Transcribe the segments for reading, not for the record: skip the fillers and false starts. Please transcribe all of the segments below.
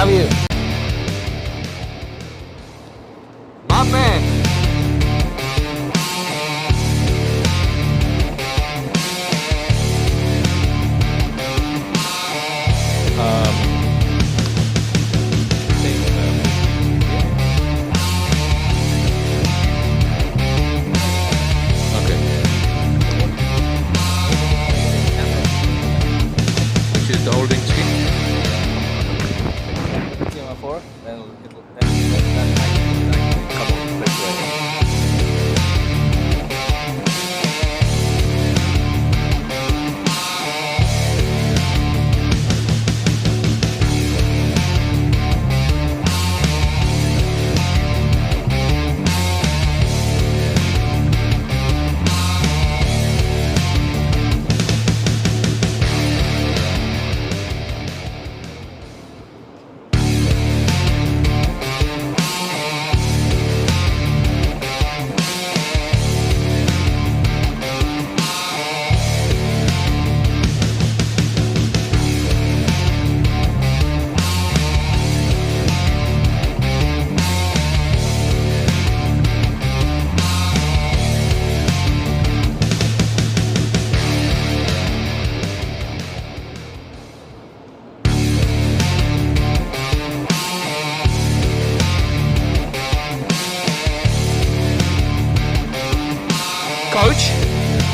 Love you. My man. The holding screen. TMR4, then it'll Come on, let's go.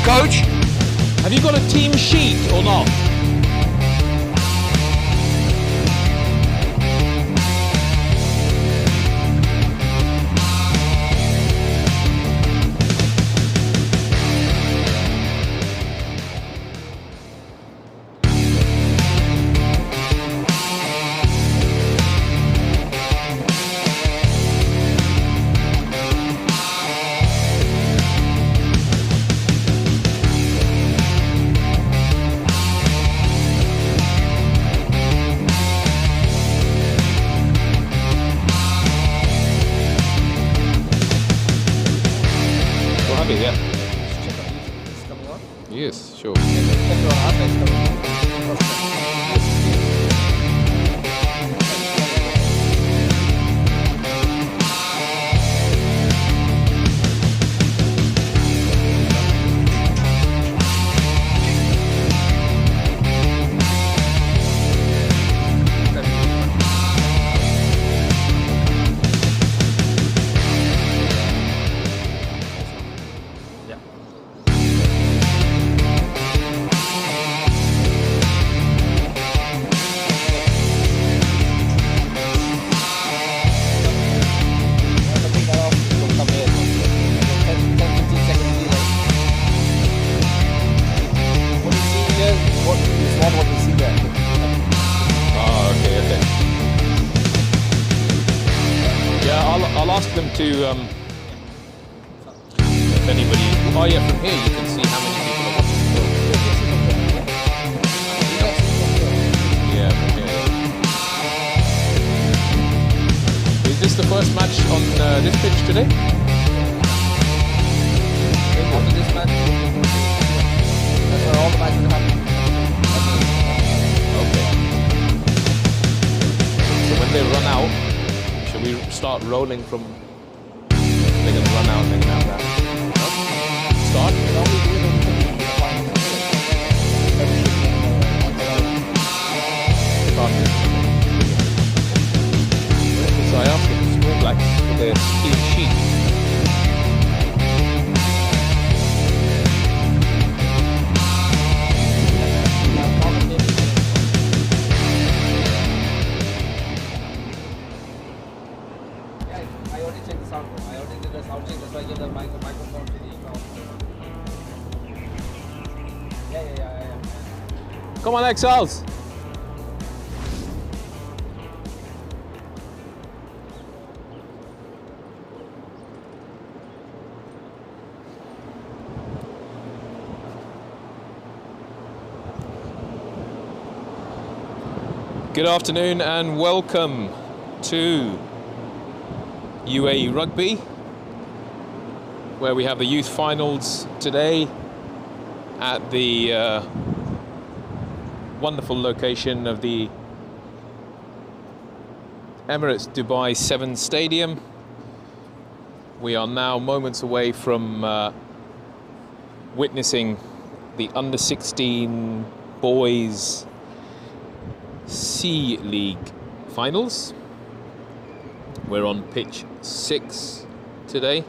Coach, have you got a team sheet or not? Yeah. check on YouTube. It's coming on. Yes, sure. Check it on our page. I'll ask them to, if anybody, oh yeah, from here you can see how many people are watching the Yeah, from here. Is this the first match on this pitch today? After this match, that's where all the matches happen. Okay. So when they run out, should we start rolling from? They're gonna run out and they're gonna have that. No? Start? So I asked them to score black with their team sheet. I already checked the sound. I already did the sound check. That's why I gave the microphone to the Yeah. Come on, Exiles! Good afternoon and welcome to UAE Rugby, where we have the youth finals today at the wonderful location of the Emirates Dubai 7 Stadium. We are now moments away from witnessing the under-16 boys C League finals. We're on pitch 6 today.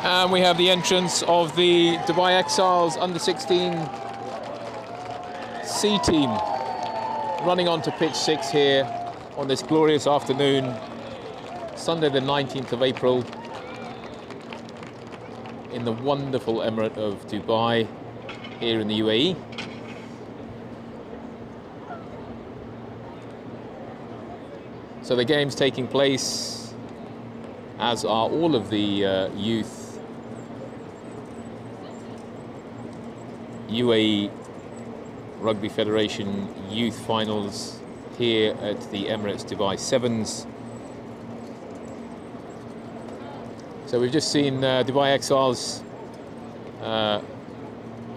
And we have the entrance of the Dubai Exiles under-16 C team running onto pitch 6 here on this glorious afternoon, Sunday the 19th of April, in the wonderful Emirate of Dubai here in the UAE. So the game's taking place, as are all of the youth UAE Rugby Federation Youth Finals here at the Emirates Dubai Sevens. So we've just seen Dubai Exiles have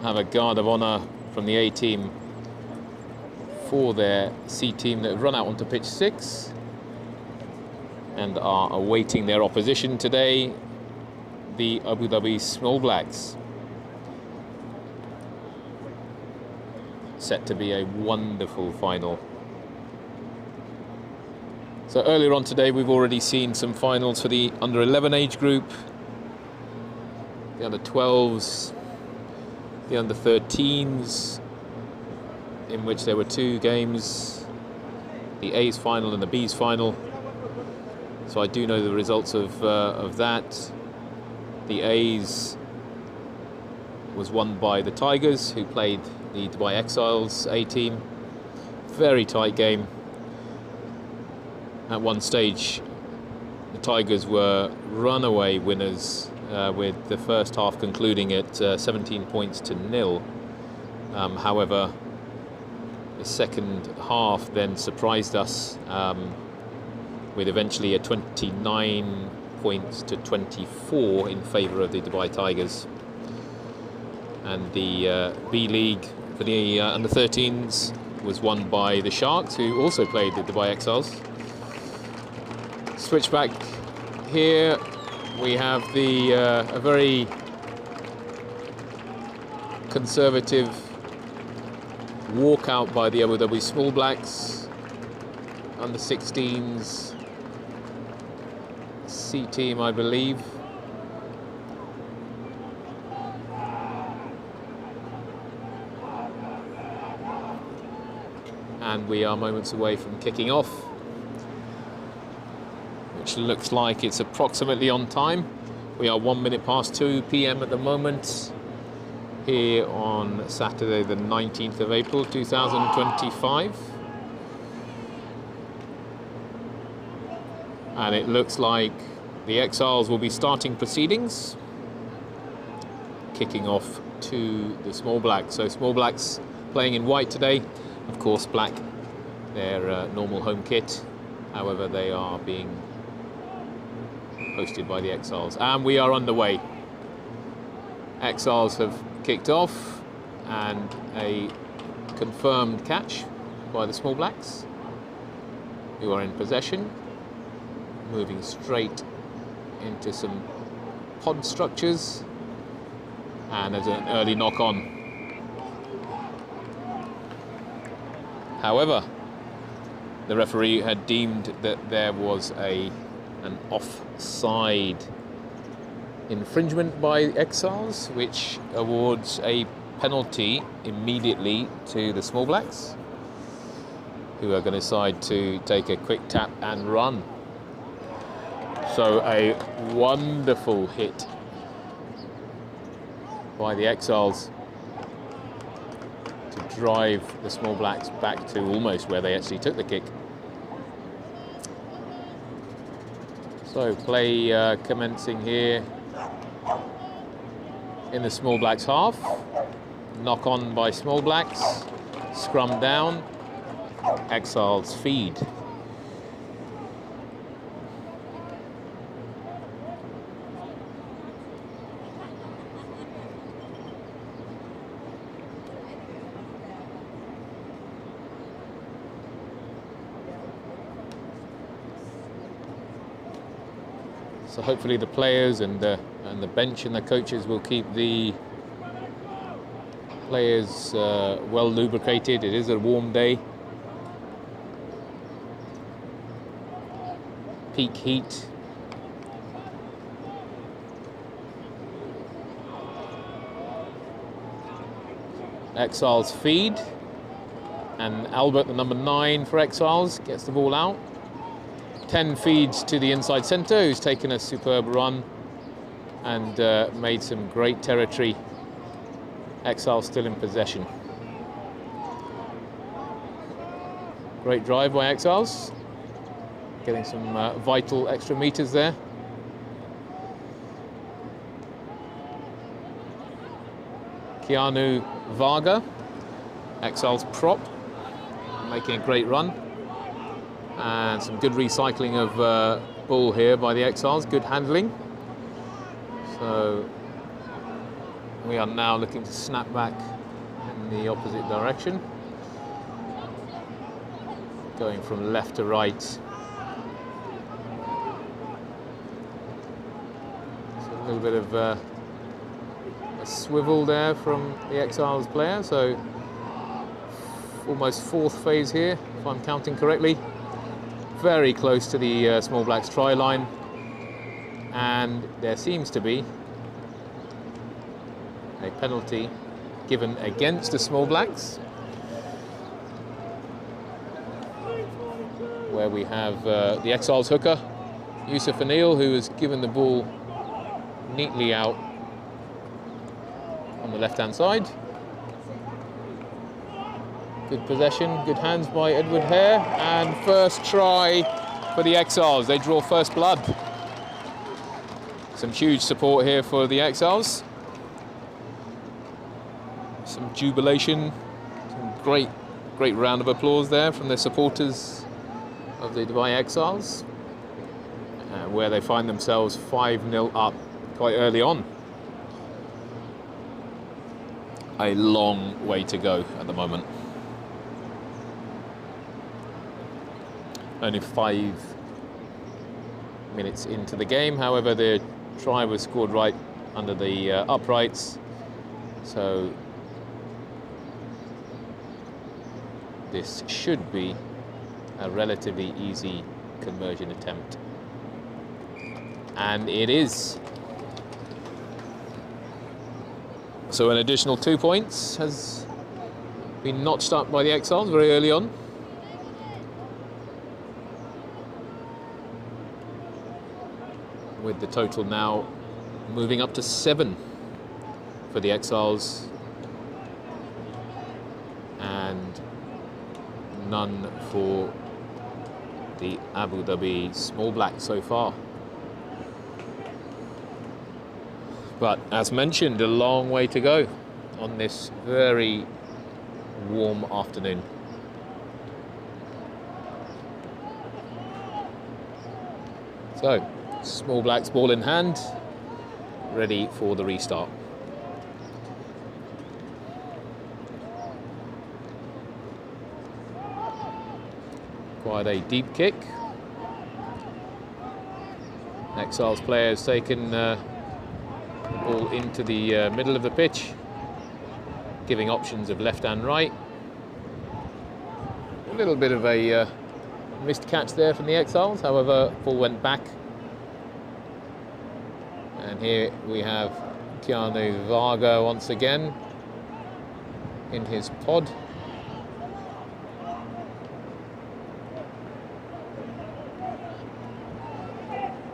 a guard of honour from the A team for their C team that have run out onto pitch 6 and are awaiting their opposition today, the Abu Dhabi Small Blacks. Set to be a wonderful final. So earlier on today we've already seen some finals for the under-11 age group, the under-12s, the under-13s, in which there were 2 games, the A's final and the B's final. So I do know the results of that. The A's was won by the Tigers, who played the Dubai Exiles A team. Very tight game. At one stage, the Tigers were runaway winners, with the first half concluding at 17 points to 0. However, the second half then surprised us with eventually a 29 points to 24 in favour of the Dubai Tigers. And the B League for the under-13s was won by the Sharks, who also played the Dubai Exiles. Switch back here, we have the a very conservative walkout by the Abu Dhabi Small Blacks. Under-16s C team, I believe. And we are moments away from kicking off, which looks like it's approximately on time. We are 1 minute past 2 p.m. at the moment, here on Saturday the 19th of April 2025. And it looks like the Exiles will be starting proceedings, kicking off to the Small Blacks. So Small Blacks playing in white today, of course black, their normal home kit. However, they are being hosted by the Exiles. And we are underway. Exiles have kicked off, and a confirmed catch by the Small Blacks, who are in possession, moving straight into some pod structures, and there's an early knock on. However, the referee had deemed that there was an offside infringement by Exiles, which awards a penalty immediately to the Small Blacks, who are going to decide to take a quick tap and run. So a wonderful hit by the Exiles to drive the Small Blacks back to almost where they actually took the kick. So play commencing here in the Small Blacks half. Knock on by Small Blacks, scrum down, Exiles feed. So hopefully the players and the bench and the coaches will keep the players well lubricated. It is a warm day. Peak heat. Exiles feed, and Albert, the number 9 for Exiles, gets the ball out. 10 feeds to the inside centre, who's taken a superb run and made some great territory. Exiles still in possession. Great drive by Exiles, getting some vital extra meters there. Keanu Varga, Exiles prop, making a great run. And some good recycling of ball here by the Exiles, good handling. So we are now looking to snap back in the opposite direction, going from left to right. So a little bit of a swivel there from the Exiles player, so almost 4th phase here, if I'm counting correctly. Very close to the Small Blacks try line, and there seems to be a penalty given against the Small Blacks, where we have the Exiles hooker, Yusuf Anil, who has given the ball neatly out on the left-hand side. Good possession, good hands by Edward Hare, and first try for the Exiles. They draw first blood. Some huge support here for the Exiles. Some jubilation, some great round of applause there from the supporters of the Dubai Exiles, where they find themselves 5-0 up quite early on. A long way to go at the moment. Only 5 minutes into the game. However, the try was scored right under the uprights. So this should be a relatively easy conversion attempt. And it is. So an additional 2 points has been notched up by the Exiles very early on. With the total now moving up to 7 for the Exiles. And none for the Abu Dhabi Small Blacks so far. But as mentioned, a long way to go on this very warm afternoon. So, Small Blacks ball in hand, ready for the restart. Quite a deep kick. Exiles players taken the ball into the middle of the pitch, giving options of left and right. A little bit of a missed catch there from the Exiles, however, ball went back. And here we have Keanu Varga once again in his pod.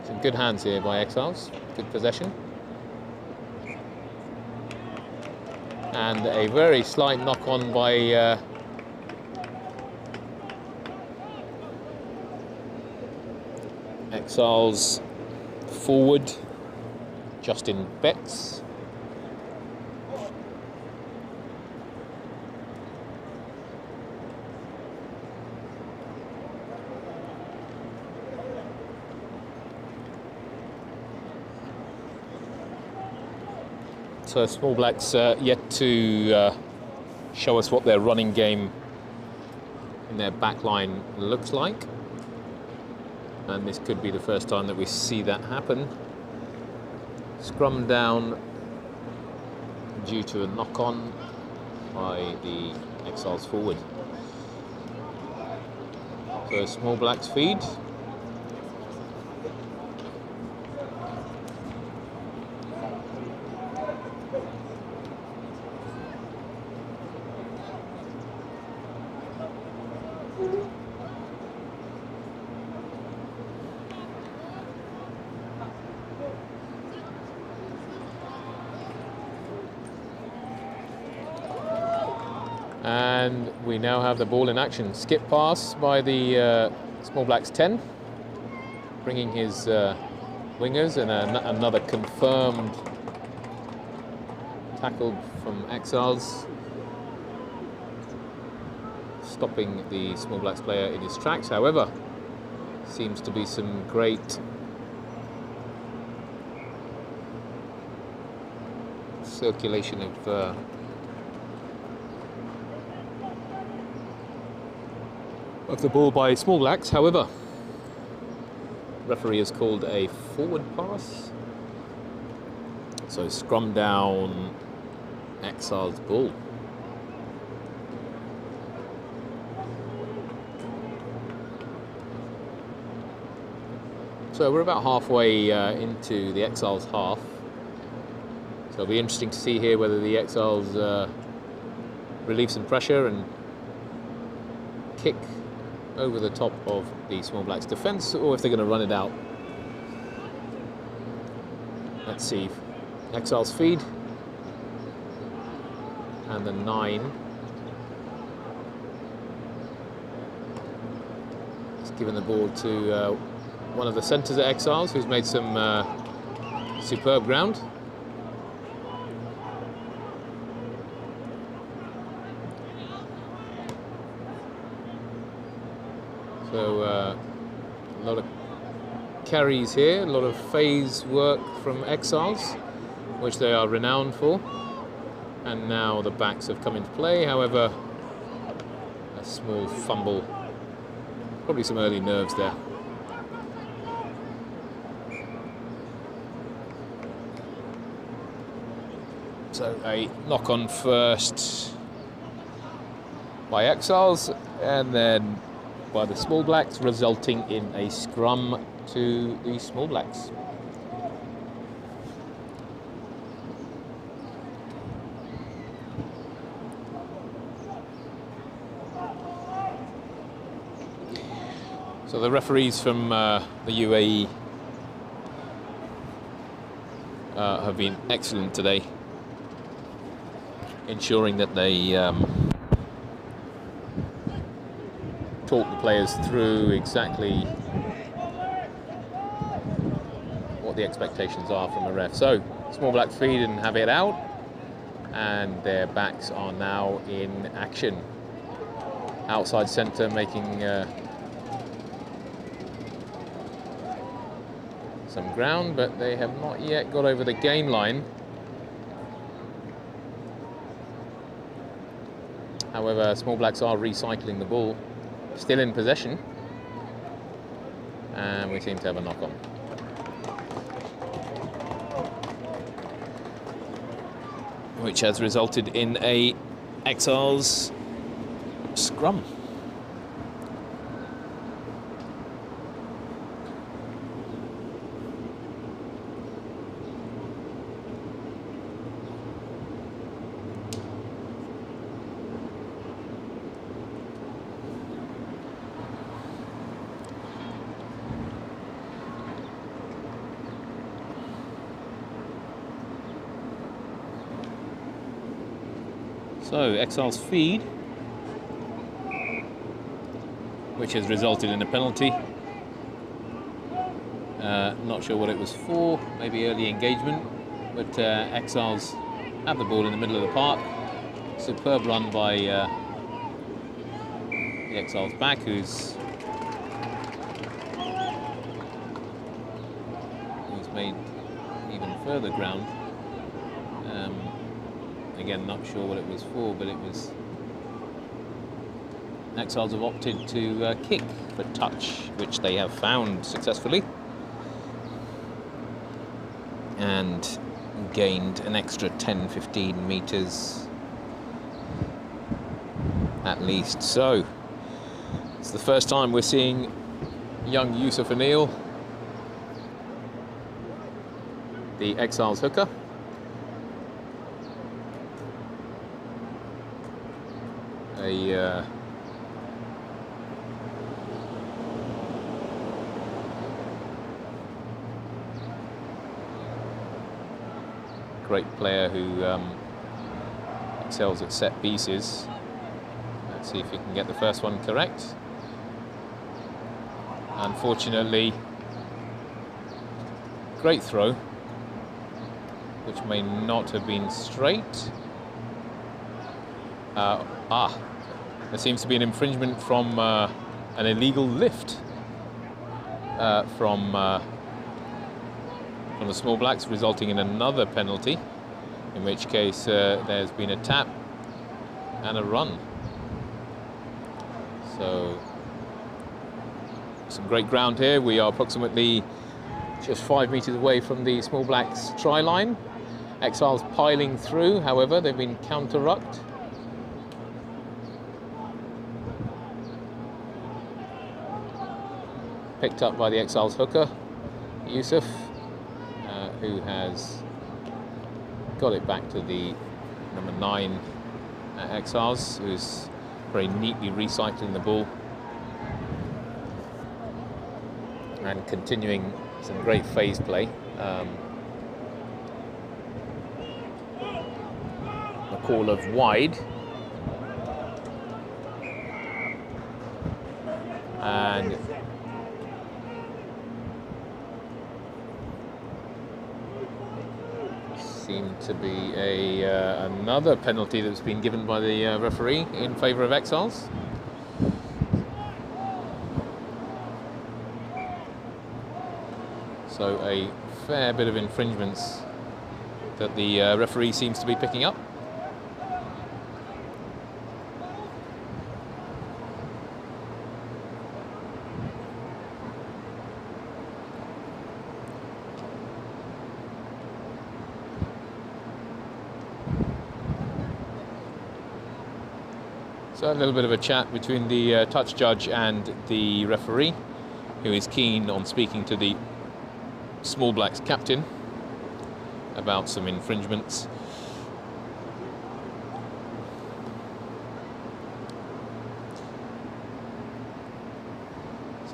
Some good hands here by Exiles, good possession. And a very slight knock-on by Exiles forward, Justin Betts. So Small Blacks yet to show us what their running game in their back line looks like. And this could be the first time that we see that happen. Scrum down due to a knock-on by the Exiles forward. So Small Blacks feed. And we now have the ball in action. Skip pass by the Small Blacks 10, bringing his wingers, and another confirmed tackle from Exiles, stopping the Small Blacks player in his tracks. However, seems to be some great circulation of the ball by Small Blacks. However, referee has called a forward pass. So scrum down, Exiles ball. So we're about halfway into the Exiles half. So it'll be interesting to see here whether the Exiles relieve some pressure and kick over the top of the Small Blacks defence, or if they're going to run it out. Let's see. Exiles feed. And the 9. It's given the ball to one of the centres at Exiles, who's made some superb ground. So a lot of carries here, a lot of phase work from Exiles, which they are renowned for. And now the backs have come into play. However, a small fumble, probably some early nerves there. So a knock on first by Exiles, and then by the Small Blacks, resulting in a scrum to the Small Blacks. So the referees from the UAE have been excellent today, ensuring that they talk the players through exactly what the expectations are from a ref. So Small Blacks feed and have it out, and their backs are now in action. Outside centre making some ground, but they have not yet got over the gain line. However, Small Blacks are recycling the ball, still in possession, and we seem to have a knock-on. Which has resulted in a Exiles scrum. So, Exiles feed, which has resulted in a penalty. Not sure what it was for, maybe early engagement, but Exiles have the ball in the middle of the park. Superb run by the Exiles back, who's made even further ground. Again, not sure what it was for, but it was... Exiles have opted to kick for touch, which they have found successfully. And gained an extra 10-15 metres at least. So, it's the first time we're seeing young Yusuf Anil, the Exiles hooker. A great player who excels at set pieces. Let's see if he can get the first one correct. Unfortunately, great throw, which may not have been straight. There seems to be an infringement from an illegal lift from the Small Blacks, resulting in another penalty, in which case there's been a tap and a run. So, some great ground here. We are approximately just 5 metres away from the Small Blacks try line. Exiles piling through, however, they've been counter-rucked. Picked up by the Exiles hooker, Yusuf, who has got it back to the number 9 Exiles, who's very neatly recycling the ball and continuing some great phase play. A call of wide, and seemed to be another penalty that's been given by the referee in favour of Exiles. So a fair bit of infringements that the referee seems to be picking up. So a little bit of a chat between the touch judge and the referee, who is keen on speaking to the Small Blacks captain about some infringements.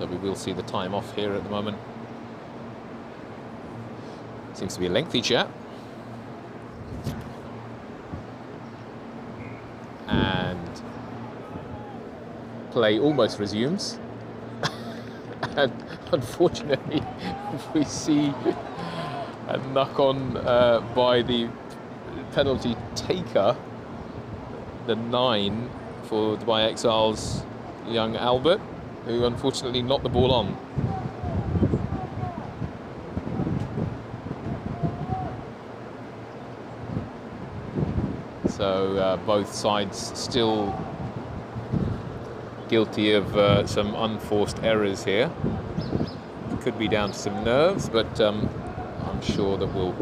So we will see the time off here at the moment. Seems to be a lengthy chat. And play almost resumes. And unfortunately, we see a knock on by the penalty taker, the 9 for Dubai Exiles, young Albert, who unfortunately knocked the ball on. So both sides still guilty of some unforced errors here. Could be down to some nerves, but I'm sure that we'll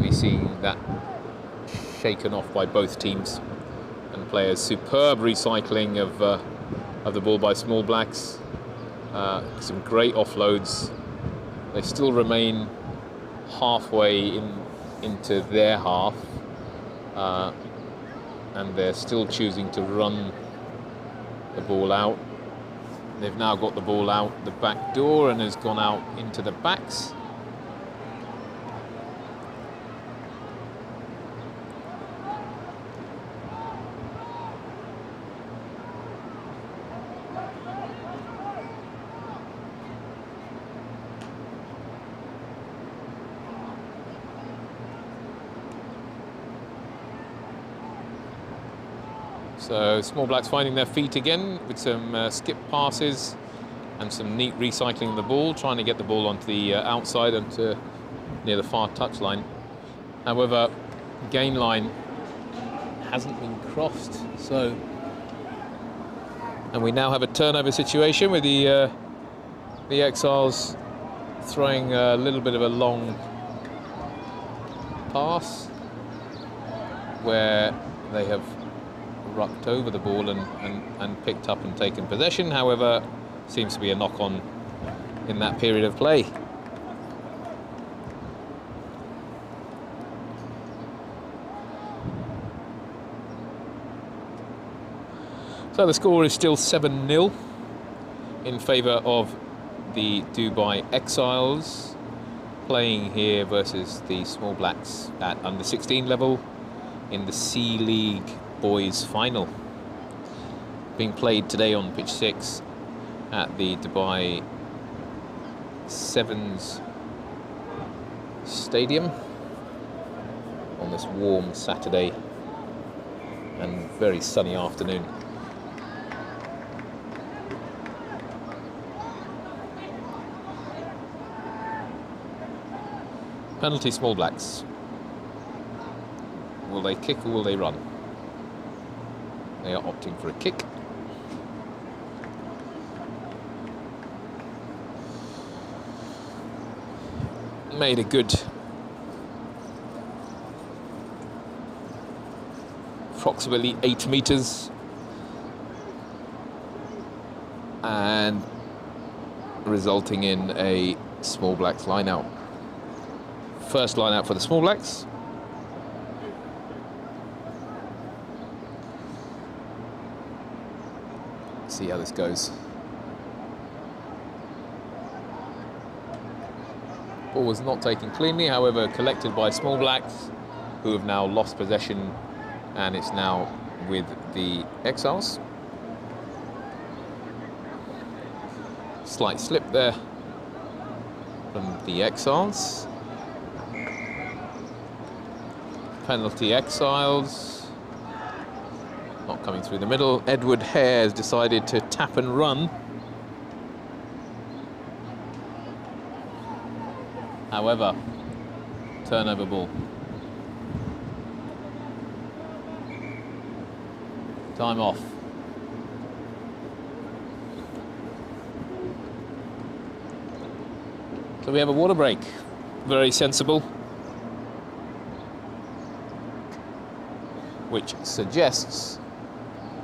be seeing that shaken off by both teams and players. Superb recycling of the ball by Small Blacks. Some great offloads. They still remain halfway into their half, and they're still choosing to run the ball out. They've now got the ball out the back door and has gone out into the backs. So Small Blacks finding their feet again with some skip passes and some neat recycling of the ball, trying to get the ball onto the outside and near the far touchline. However, gain line hasn't been crossed, so and we now have a turnover situation with the Exiles throwing a little bit of a long pass where they have rucked over the ball and picked up and taken possession. However, seems to be a knock-on in that period of play. So the score is still 7-0 in favour of the Dubai Exiles, playing here versus the Small Blacks at under 16 level in the C League Boys Final, being played today on pitch 6 at the Dubai Sevens Stadium on this warm Saturday and very sunny afternoon. Penalty Small Blacks. Will they kick or will they run? They are opting for a kick. Made a good approximately 8 meters and resulting in a Small Blacks line out. First line out for the Small Blacks. See how this goes. Ball was not taken cleanly, however collected by Small Blacks, who have now lost possession, and it's now with the Exiles. Slight slip there from the Exiles. Penalty Exiles. Not coming through the middle. Edward Hare has decided to tap and run. However, turnover ball. Time off. So we have a water break. Very sensible. Which suggests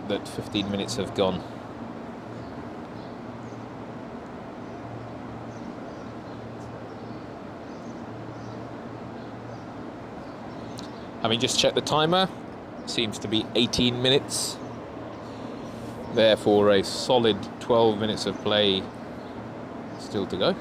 that 15 minutes have gone. Having just checked the timer, seems to be 18 minutes Therefore, a solid 12 minutes of play still to go.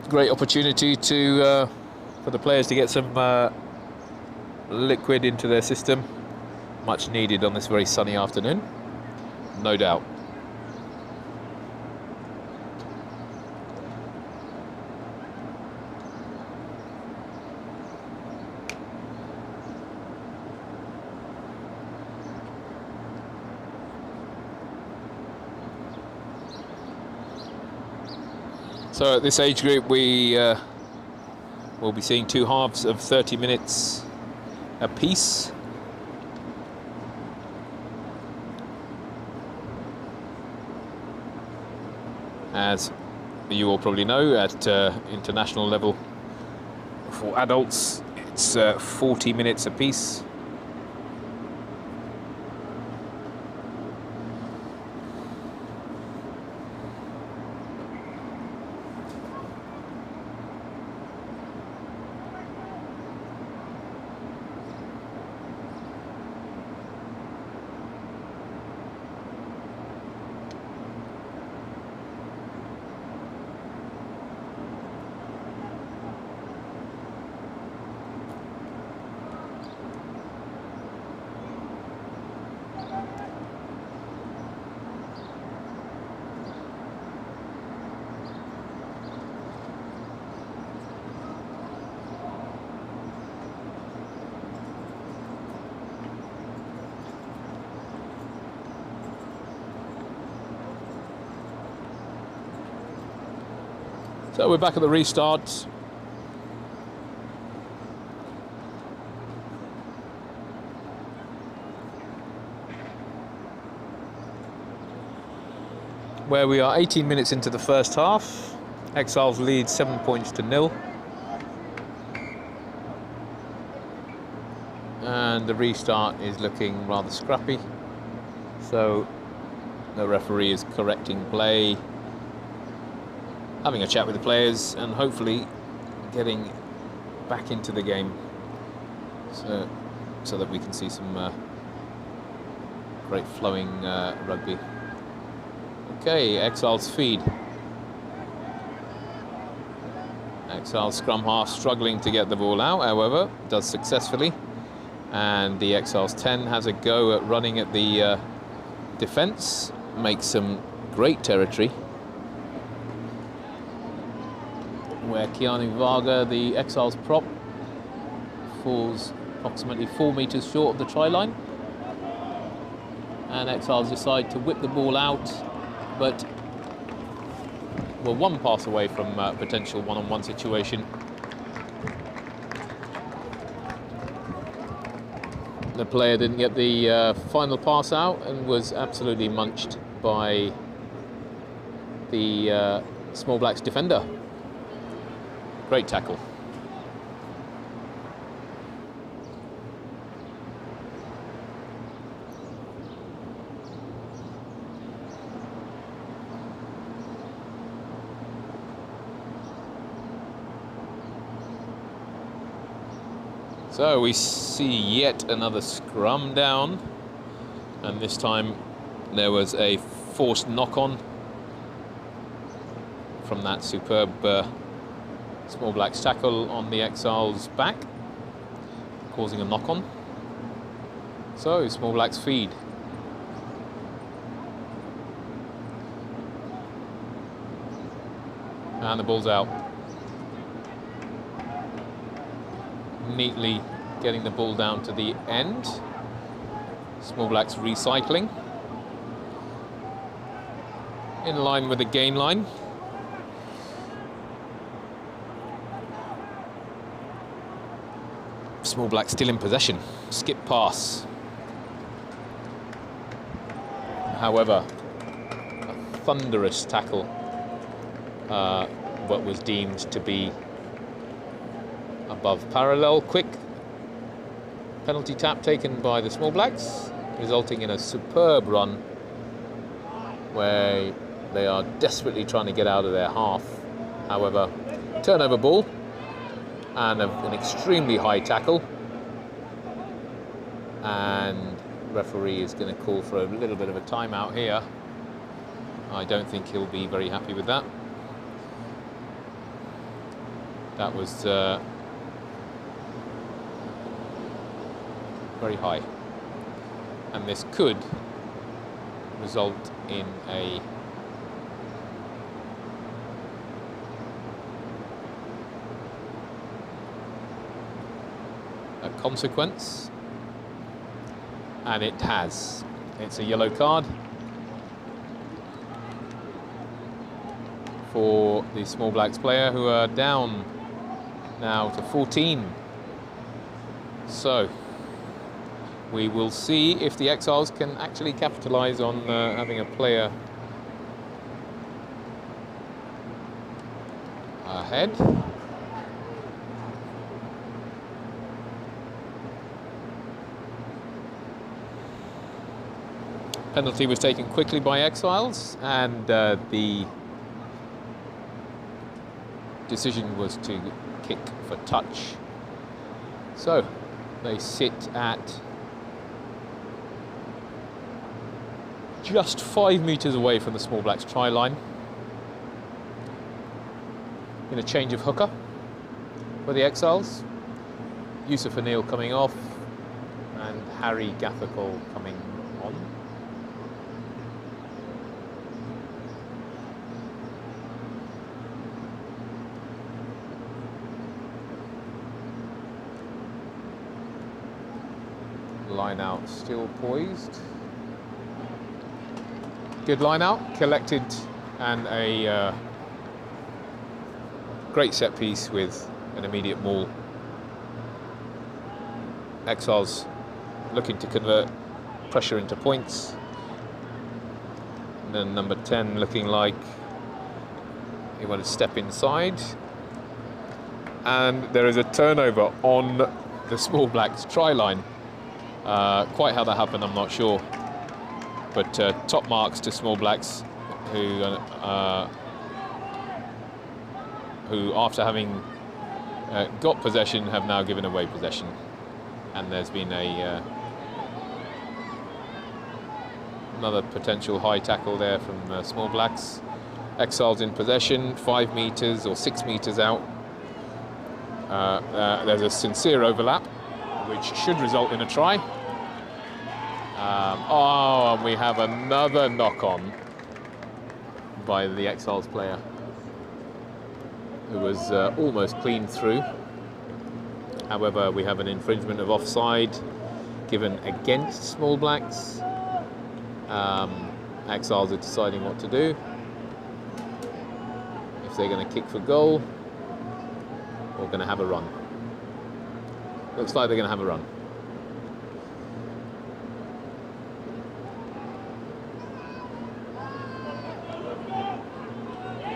Great opportunity to for the players to get some liquid into their system, much needed on this very sunny afternoon, no doubt. So at this age group, we will be seeing two halves of 30 minutes apiece. As you all probably know, at international level for adults, it's 40 minutes apiece. So we're back at the restart. Where we are 18 minutes into the first half. Exiles lead 7 points to 0. And the restart is looking rather scrappy. So the referee is correcting play, having a chat with the players, and hopefully getting back into the game, so that we can see some great flowing rugby. Okay, Exiles feed. Exiles scrum half struggling to get the ball out, however, does successfully. And the Exiles 10 has a go at running at the defence, makes some great territory. Where Keanu Varga, the Exiles prop, falls approximately 4 metres short of the try line. And Exiles decide to whip the ball out, but we're one pass away from a potential one-on-one situation. The player didn't get the final pass out and was absolutely munched by the Small Blacks defender. Great tackle. So we see yet another scrum down, and this time there was a forced knock-on from that superb Small Blacks tackle on the Exiles' back, causing a knock-on. So Small Blacks feed. And the ball's out. Neatly getting the ball down to the end. Small Blacks recycling. In line with the gain line. Small Blacks still in possession. Skip pass. However, a thunderous tackle, what was deemed to be a above parallel. Quick penalty tap taken by the Small Blacks, resulting in a superb run where they are desperately trying to get out of their half. However, turnover ball and an extremely high tackle, and referee is going to call for a little bit of a timeout here. I don't think he'll be very happy with that. That was very high, and this could result in a consequence, and it has. It's a yellow card for the Small Blacks player, who are down now to 14. So we will see if the Exiles can actually capitalise on having a player ahead. Penalty was taken quickly by Exiles, and the decision was to kick for touch. So they sit at just 5 metres away from the Small Blacks try line in a change of hooker for the Exiles. Yusuf Anil coming off and Harry Gathercole coming on. Line out still poised. Good line out, collected, and a great set piece with an immediate maul. Exiles looking to convert pressure into points. And then number 10 looking like he wanted to step inside. And there is a turnover on the Small Blacks try line. Quite how that happened, I'm not sure. But top marks to Small Blacks, who after having got possession, have now given away possession. And there's been another potential high tackle there from Small Blacks. Exiles in possession, 5 metres or 6 metres out. There's a sincere overlap, which should result in a try. And we have another knock-on by the Exiles player, who was almost clean through. However, we have an infringement of offside given against Small Blacks. Exiles are deciding what to do, if they're going to kick for goal or going to have a run. Looks like they're going to have a run.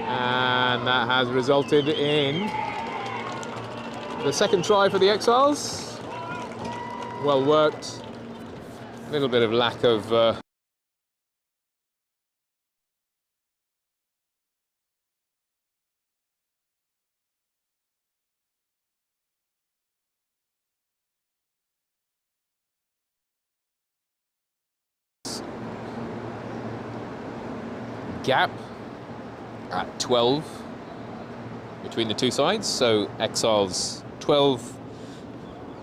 And that has resulted in the second try for the Exiles. Well worked. A little bit of lack of gap at 12 between the two sides. So Exiles 12,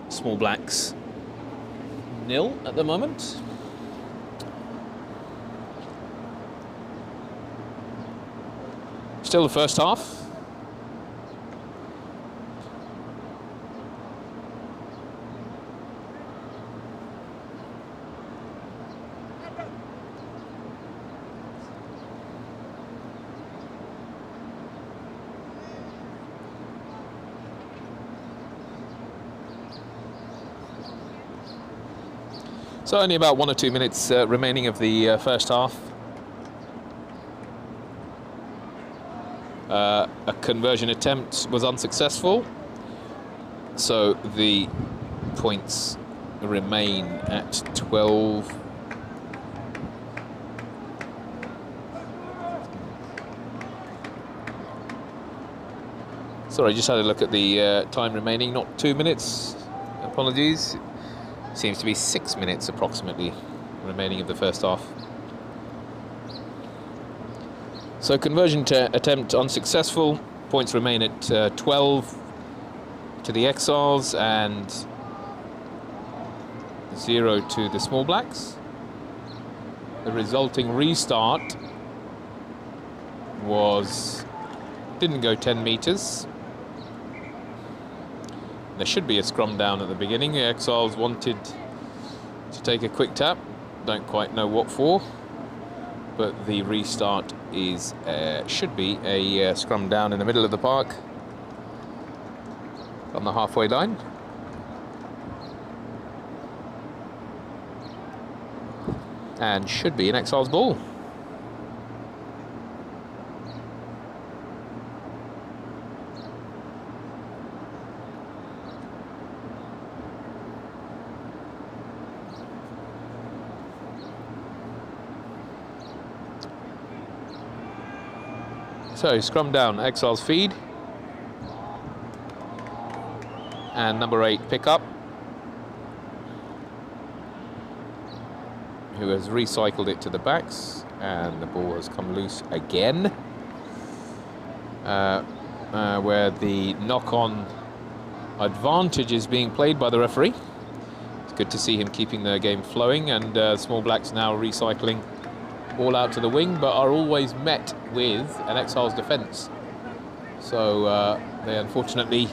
Small Blacks 0 at the moment. Still the first half. So only about 1 or 2 minutes remaining of the first half. A conversion attempt was unsuccessful. So the points remain at 12. Sorry, just had a look at the time remaining, not 2 minutes, apologies. Seems to be 6 minutes approximately remaining of the first half. So conversion attempt unsuccessful, points remain at 12 to the Exiles and 0 to the Small Blacks. The resulting restart didn't go 10 meters. There should be a scrum down at the beginning. The Exiles wanted to take a quick tap. Don't quite know what for, but the restart should be a scrum down in the middle of the park on the halfway line. And should be an Exiles ball. So, scrum down, Exiles feed. And number 8, pick up. Who has recycled it to the backs. And the ball has come loose again. Where the knock-on advantage is being played by the referee. It's good to see him keeping the game flowing. And Small Blacks now recycling all out to the wing, but are always met with an Exiles defence. So they unfortunately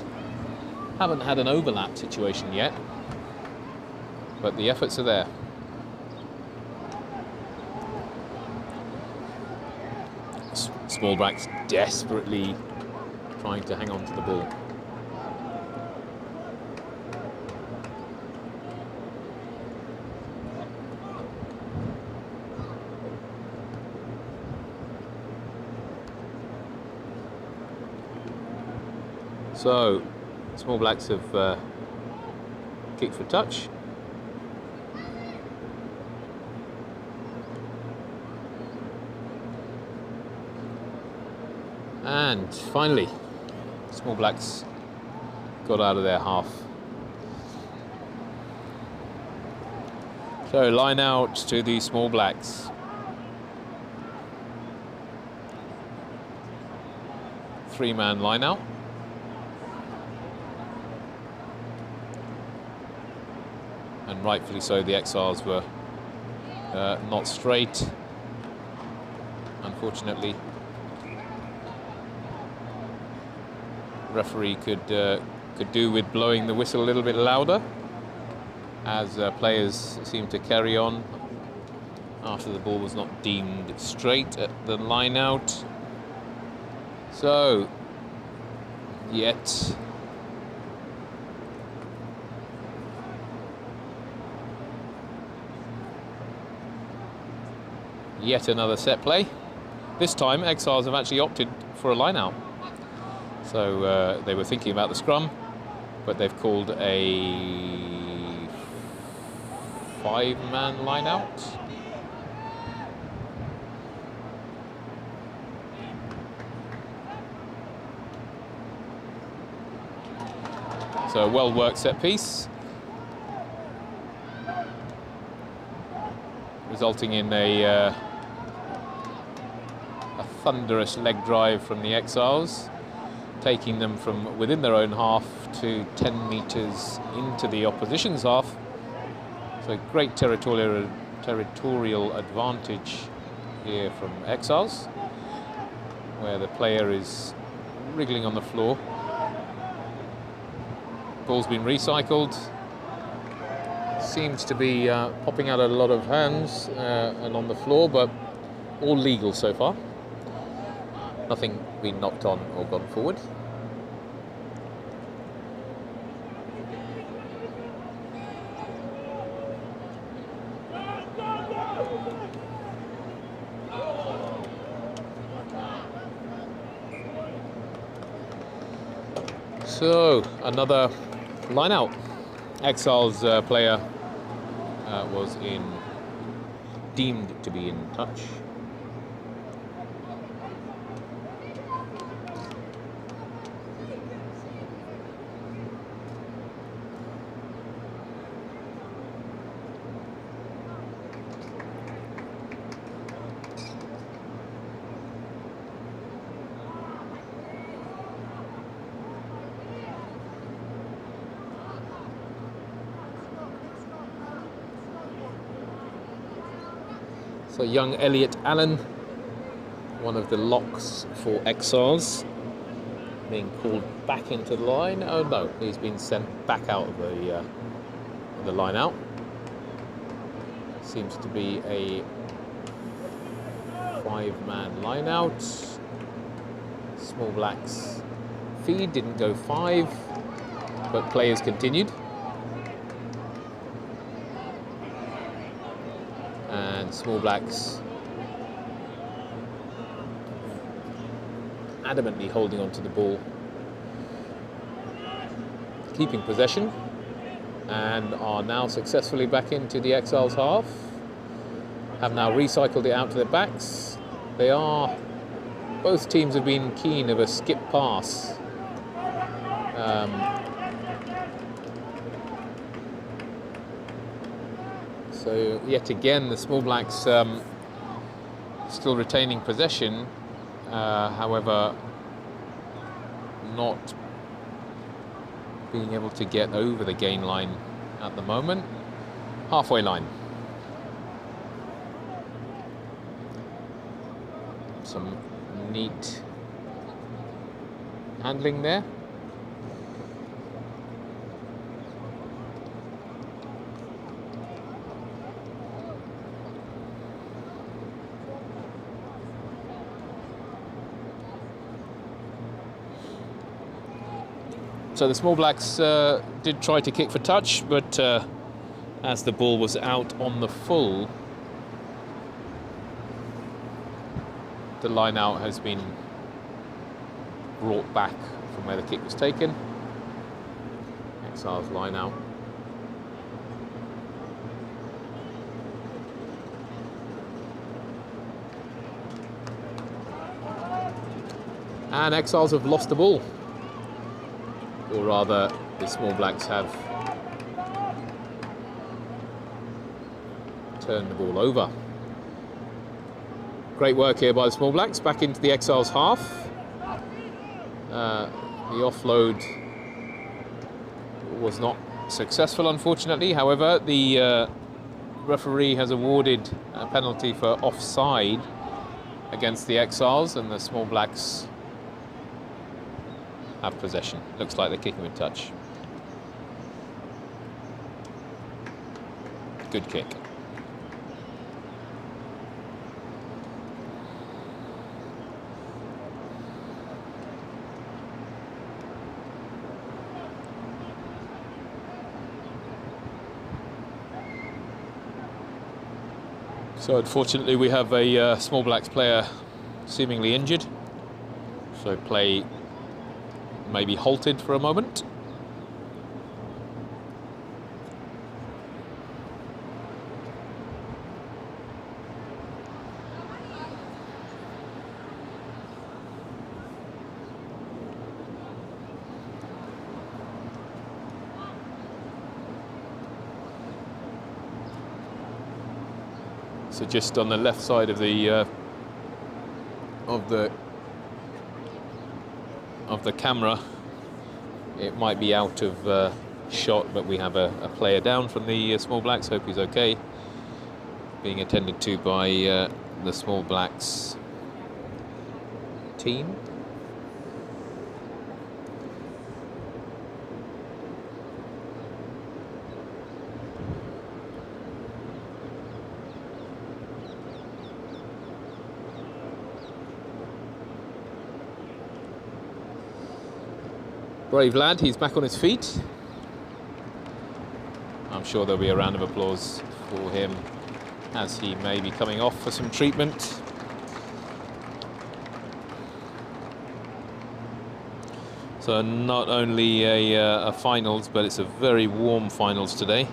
haven't had an overlap situation yet, but the efforts are there. Small Blacks desperately trying to hang on to the ball. So, Small Blacks have kicked for touch. And finally, Small Blacks got out of their half. So, line out to the Small Blacks. Three-man line out. And rightfully so, the Exiles were not straight, unfortunately. Referee could do with blowing the whistle a little bit louder, as players seemed to carry on after the ball was not deemed straight at the line out. So, yet another set play. This time, Exiles have actually opted for a line-out. So they were thinking about the scrum, but they've called a five-man line-out. So a well-worked set piece, resulting in a thunderous leg drive from the Exiles, taking them from within their own half to 10 meters into the opposition's half. So great territorial advantage here from Exiles, where the player is wriggling on the floor. Ball's been recycled. Seems to be popping out a lot of hands and on the floor, but all legal so far. Nothing been knocked on or gone forward. So another Line out. Exiles player was deemed to be in touch. So young Elliot Allen, one of the locks for Exiles, being called back into the line. Oh no, he's been sent back out of the line out. Seems to be a 5-man line out. Small Blacks feed didn't go 5, but players continued. And Small Blacks adamantly holding on to the ball, keeping possession, and are now successfully back into the Exiles half. Have now recycled it out to their backs. Both teams have been keen of a skip pass. So yet again, the Small Blacks still retaining possession, however, not being able to get over the gain line at the moment. Halfway line. Some neat handling there. So the Small Blacks did try to kick for touch, but as the ball was out on the full, the line out has been brought back from where the kick was taken. Exiles line out. And Exiles have lost the ball. Or rather, the Small Blacks have turned the ball over. Great work here by the Small Blacks, back into the Exiles half. The offload was not successful, unfortunately. However, the referee has awarded a penalty for offside against the Exiles, and the Small Blacks have possession. Looks like they're kicking with touch. Good kick. So unfortunately we have a Small Blacks player seemingly injured. So play may be halted for a moment. So just on the left side of the camera, it might be out of shot, but we have a player down from the Small Blacks. Hope he's okay. Being attended to by the Small Blacks team. Brave lad, he's back on his feet. I'm sure there'll be a round of applause for him as he may be coming off for some treatment. So not only a finals, but it's a very warm finals today.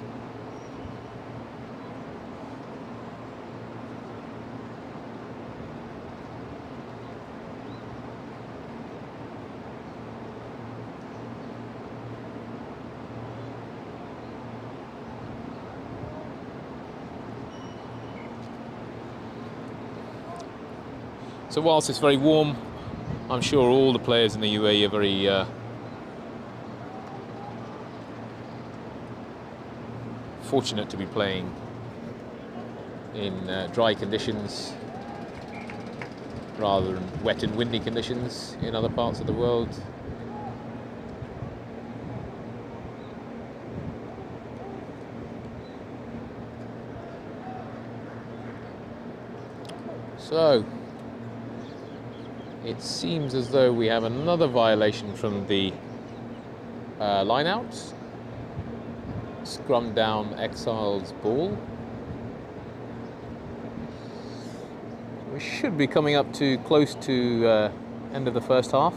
So whilst it's very warm, I'm sure all the players in the UAE are very fortunate to be playing in dry conditions rather than wet and windy conditions in other parts of the world. So it seems as though we have another violation from the line-outs. Scrum down Exile's ball. We should be coming up to close to end of the first half.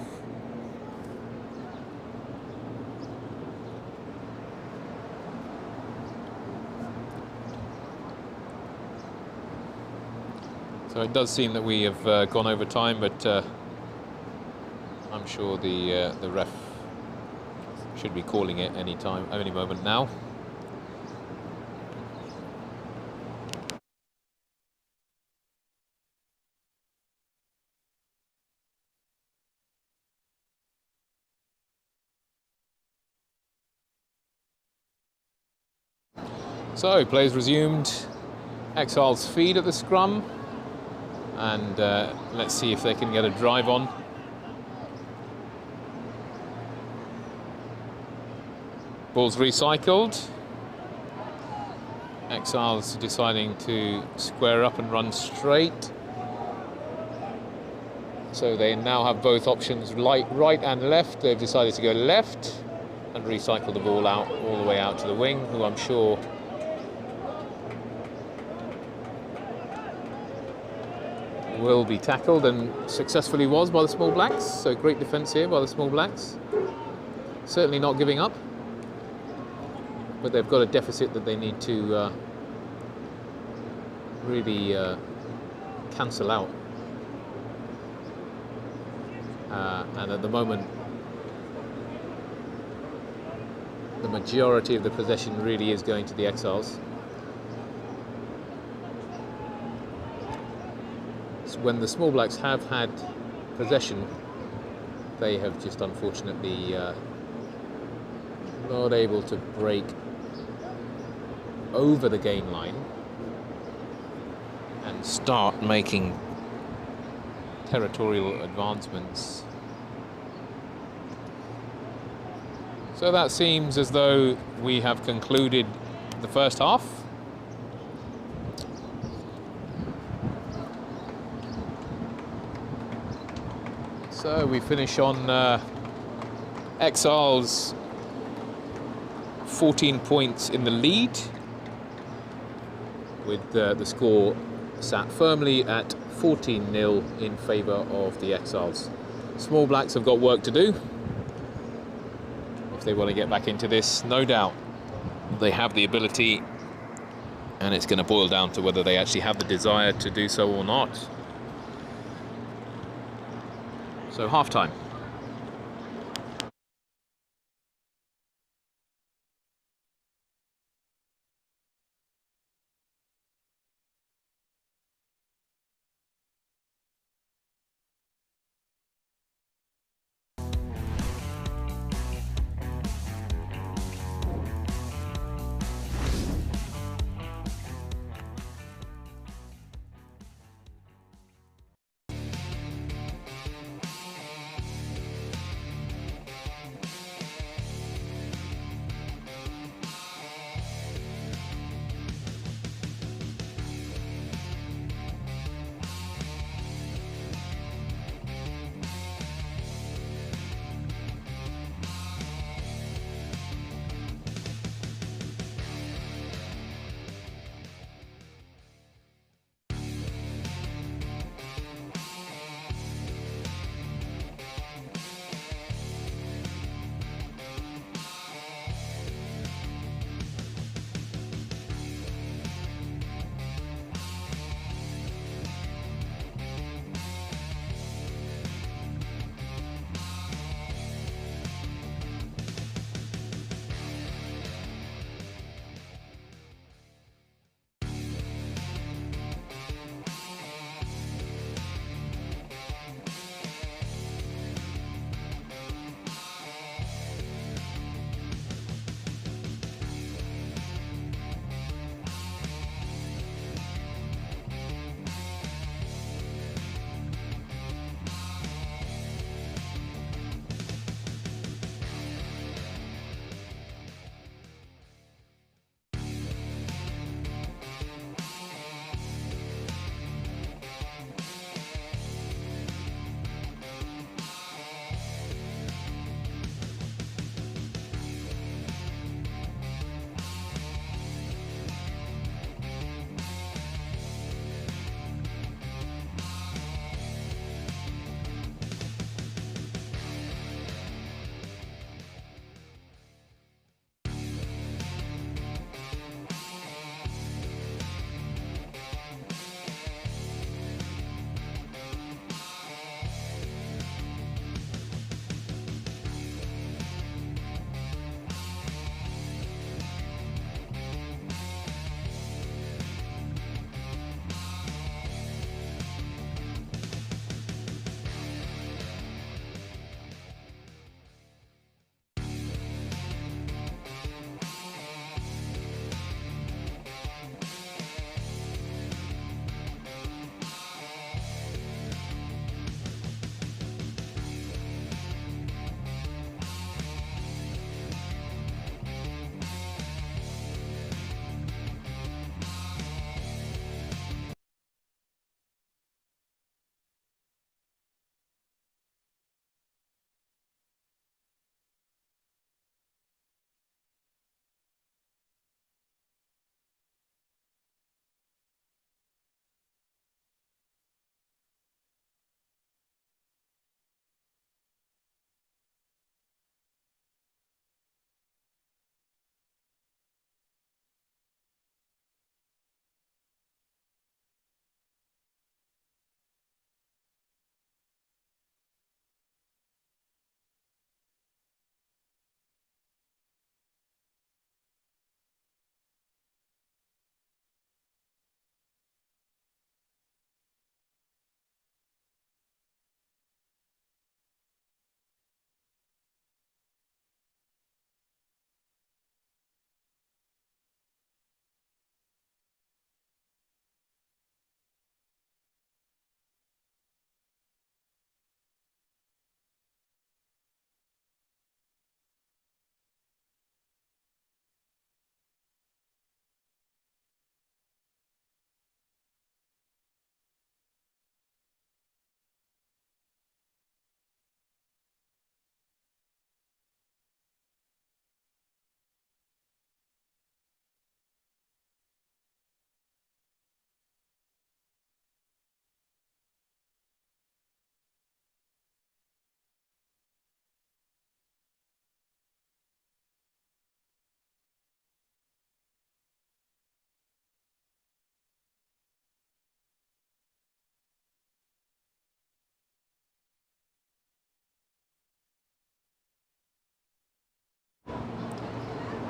So it does seem that we have gone over time, but I'm sure the ref should be calling it any moment now. So play's resumed. Exile's feed at the scrum, and let's see if they can get a drive on. Ball's recycled. Exile's deciding to square up and run straight. So they now have both options, right and left. They've decided to go left and recycle the ball out all the way out to the wing, who I'm sure will be tackled, and successfully was by the Small Blacks. So great defence here by the Small Blacks. Certainly not giving up, but they've got a deficit that they need to really cancel out. And at the moment, the majority of the possession really is going to the Exiles. So when the Small Blacks have had possession, they have just unfortunately not able to break over the gain line and start making territorial advancements. So that seems as though we have concluded the first half. So we finish on Exiles 14 points in the lead, with the score sat firmly at 14-0 in favour of the Exiles. Small Blacks have got work to do if they want to get back into this. No doubt they have the ability, and it's going to boil down to whether they actually have the desire to do so or not. So half-time.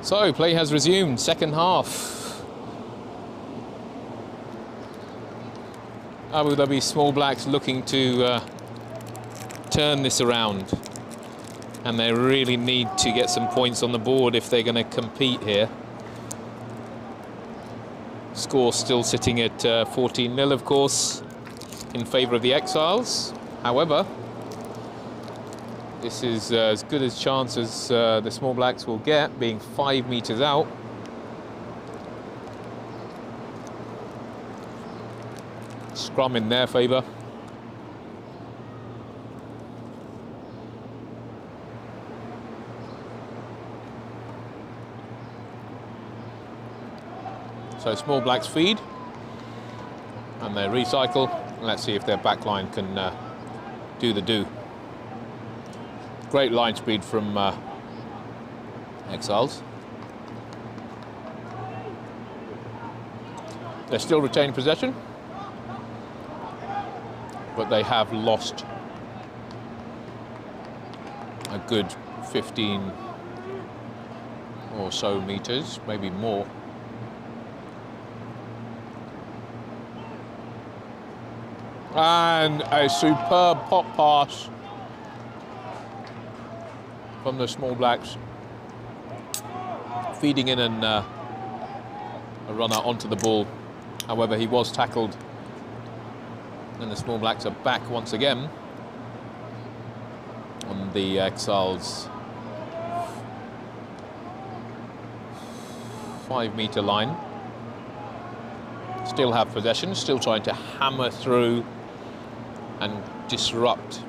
So play has resumed, second half. Abu Dhabi Small Blacks looking to turn this around, and they really need to get some points on the board if they're going to compete here. Score still sitting at 14-0, of course, in favour of the Exiles. However, this is as good a chance as the Small Blacks will get, being 5 metres out. Scrum in their favour. So Small Blacks feed, and they recycle. Let's see if their back line can do the do. Great line speed from Exiles. They still retain possession, but they have lost a good 15 or so meters, maybe more. And a superb pop pass from the Small Blacks, feeding in and a runner onto the ball. However, he was tackled, and the Small Blacks are back once again on the Exiles' 5 metre line. Still have possession, still trying to hammer through and disrupt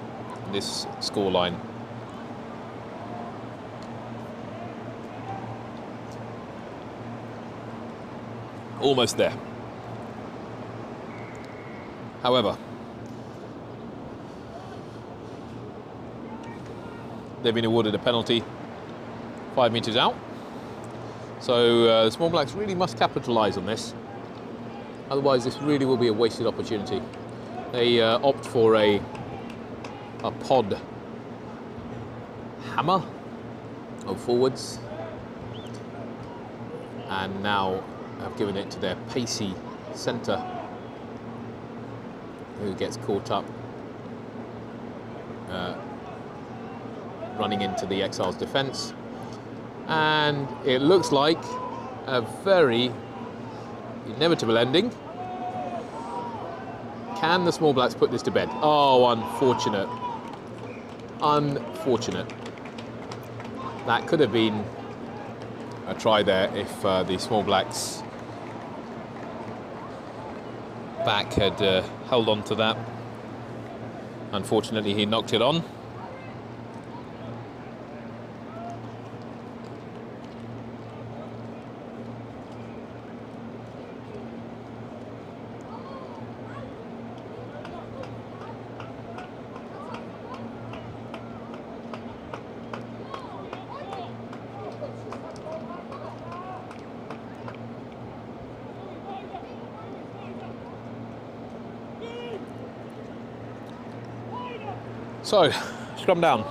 this scoreline. Almost there. However, they've been awarded a penalty 5 metres out. So the Small Blacks really must capitalise on this. Otherwise, this really will be a wasted opportunity. They opt for a pod hammer of forwards, and now have given it to their pacey centre, who gets caught up running into the Exiles' defence. And it looks like a very inevitable ending. Can the Small Blacks put this to bed? Oh, unfortunate. Unfortunate. That could have been a try there if the Small Blacks back had held on to that. Unfortunately, he knocked it on. So, scrum down.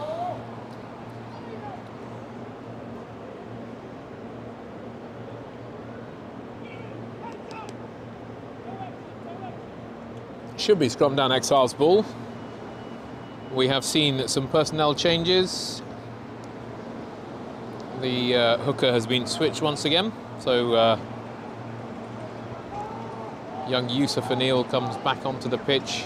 Should be scrum down Exiles ball. We have seen some personnel changes. The hooker has been switched once again. So young Yusuf Anil comes back onto the pitch.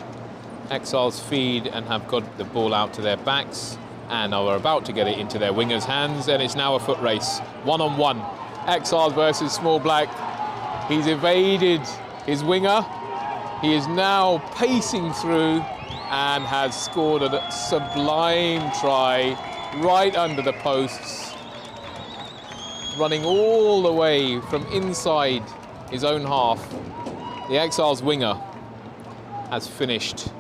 Exiles feed and have got the ball out to their backs and are about to get it into their wingers' hands, and it's now a foot race. 1-on-1. Exiles versus Small Black. He's evaded his winger. He is now pacing through and has scored a sublime try right under the posts, running all the way from inside his own half. The Exiles winger has finished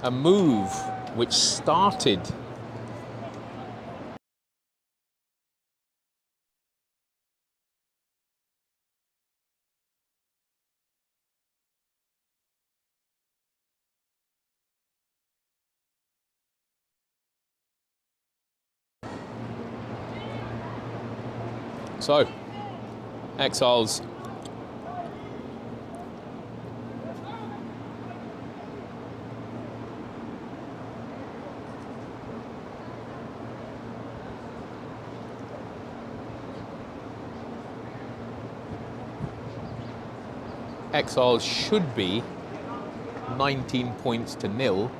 a move which started So, Exiles Exiles should be 19 points to nil.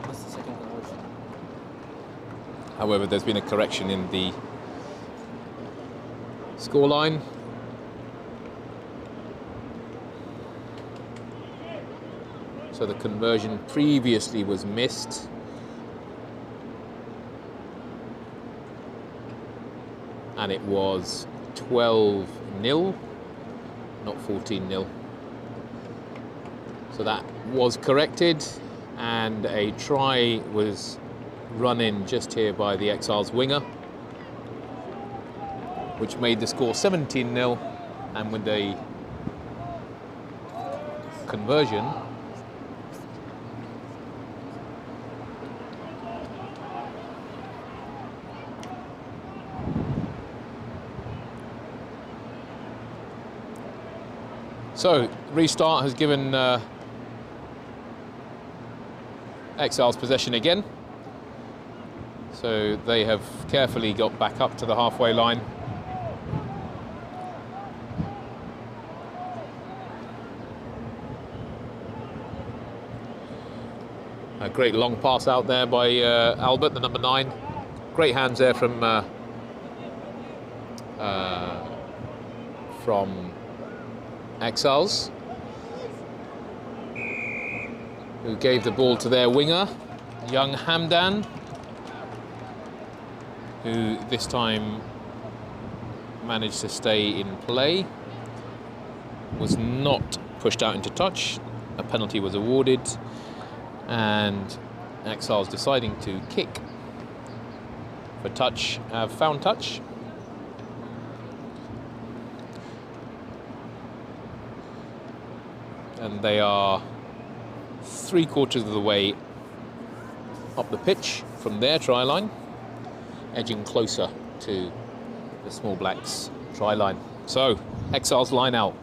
That's the second conversion. However, there's been a correction in the scoreline. So the conversion previously was missed. And it was 12-0, not 14-0. So that was corrected, and a try was run in just here by the Exiles winger, which made the score 17-0, and with a conversion, so restart has given Exiles possession again. So they have carefully got back up to the halfway line. A great long pass out there by Albert, the number 9. Great hands there from Exiles, who gave the ball to their winger, young Hamdan, who this time managed to stay in play, was not pushed out into touch. A penalty was awarded, and Exiles deciding to kick for touch, found touch. And they are 3/4 of the way up the pitch from their try line, edging closer to the Small Blacks try line. So, Exiles line out.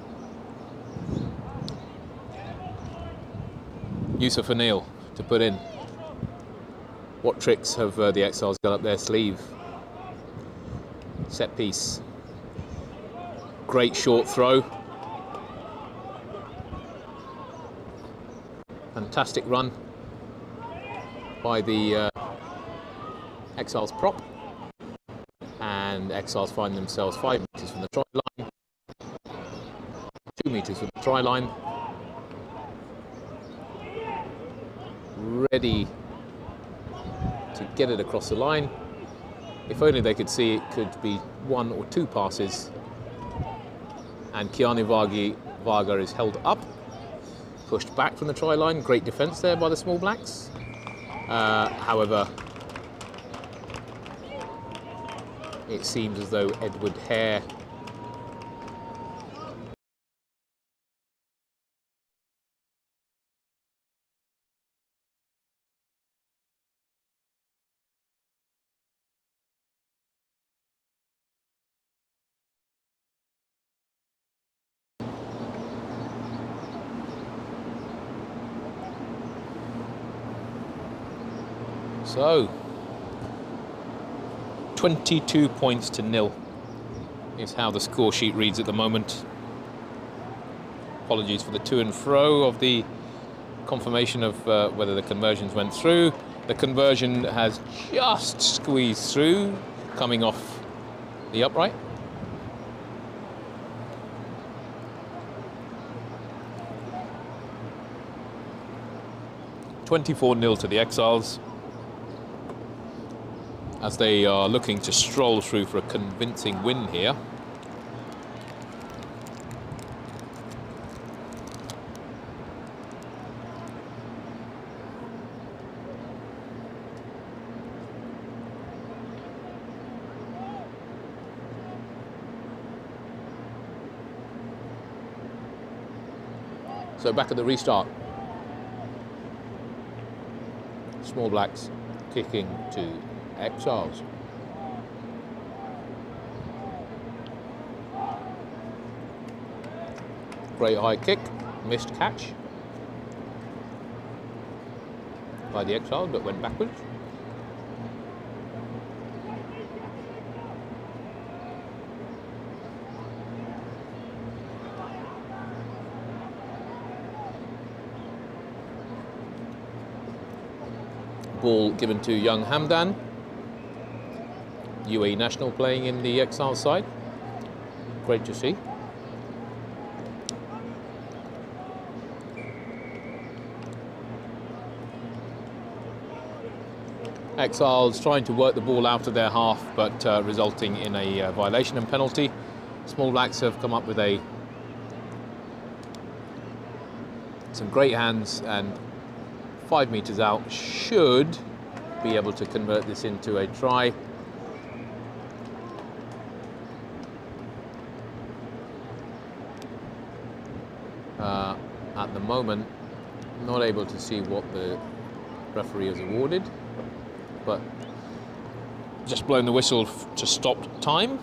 Yusuf Anil to put in. What tricks have the Exiles got up their sleeve? Set piece. Great short throw. Fantastic run by the Exiles prop, and Exiles find themselves 5 metres from the try line, 2 metres from the try line, ready to get it across the line. If only they could see it could be 1 or 2 passes, and Kiani Varga is held up, pushed back from the try line. Great defence there by the Small Blacks. However, it seems as though Edward Hare So, 22 points to nil is how the score sheet reads at the moment. Apologies for the to and fro of the confirmation of whether the conversions went through. The conversion has just squeezed through, coming off the upright. (24-0) to the Exiles, as they are looking to stroll through for a convincing win here. So back at the restart. Small Blacks kicking to Exiles. Great high kick, missed catch by the Exiles, but went backwards. Ball given to young Hamdan, UAE national playing in the Exile side. Great to see. Exiles trying to work the ball out of their half, but resulting in a violation and penalty. Small Blacks have come up with some great hands, and 5 meters out should be able to convert this into a try. At the moment, not able to see what the referee has awarded, but just blown the whistle to stop time.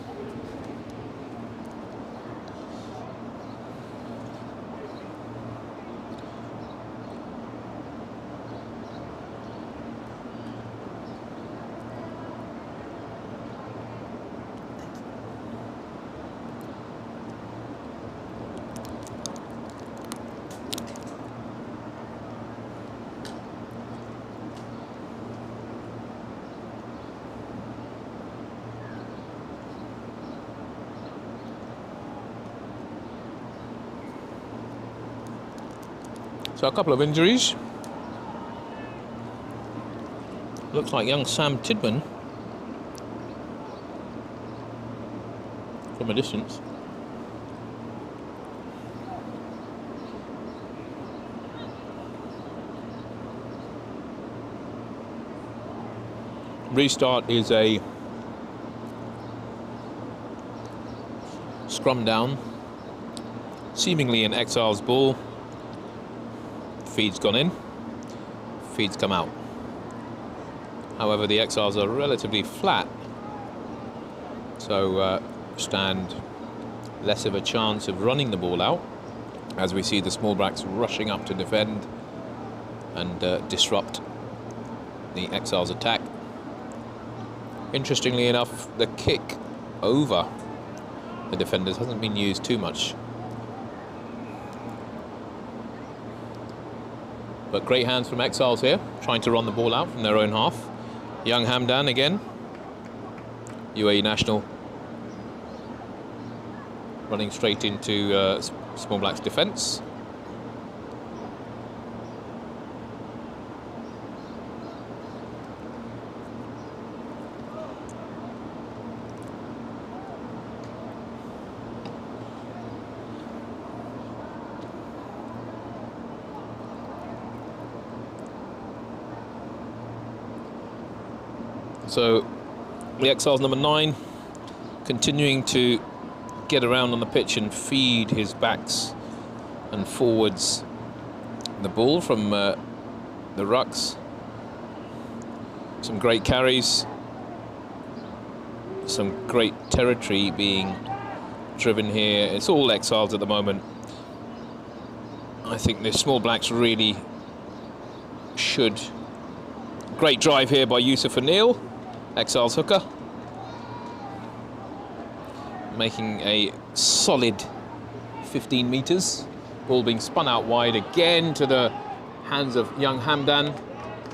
So a couple of injuries. Looks like young Sam Tidman from a distance. Restart is a scrum down, seemingly an Exiles ball. Feed's gone in, feed's come out. However, the Exiles are relatively flat, so stand less of a chance of running the ball out, as we see the Small Blacks rushing up to defend and disrupt the Exiles' attack. Interestingly enough, the kick over the defenders hasn't been used too much. But great hands from Exiles here, trying to run the ball out from their own half. Young Hamdan again, UAE national, running straight into Small Blacks defence. So the Exiles number 9 continuing to get around on the pitch and feed his backs and forwards the ball from the rucks. Some great carries, some great territory being driven here. It's all Exiles at the moment. I think the Small Blacks really should. Great drive here by Yusuf Anil, Exiles hooker, making a solid 15 meters. Ball being spun out wide again to the hands of young Hamdan,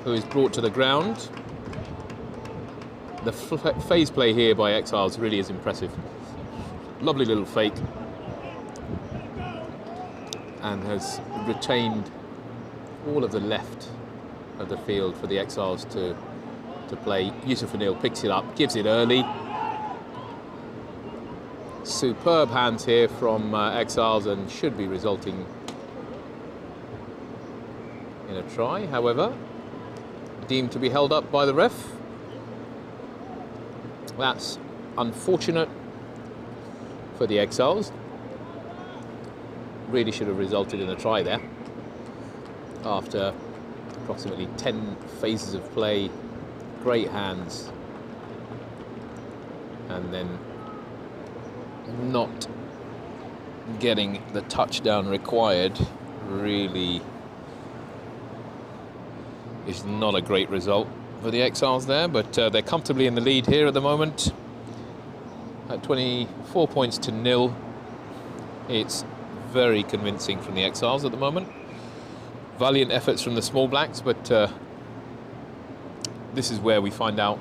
who is brought to the ground. The phase play here by Exiles really is impressive. Lovely little fake, and has retained all of the left of the field for the Exiles to play. Yusuf Anil picks it up, gives it early. Superb hands here from Exiles, and should be resulting in a try. However, deemed to be held up by the ref. That's unfortunate for the Exiles. really should have resulted in a try there. After approximately 10 phases of play, great hands, and then not getting the touchdown required really is not a great result for the Exiles there, but they're comfortably in the lead here at the moment at 24 points to 0. It's very convincing from the Exiles at the moment. Valiant efforts from the Small Blacks, but this is where we find out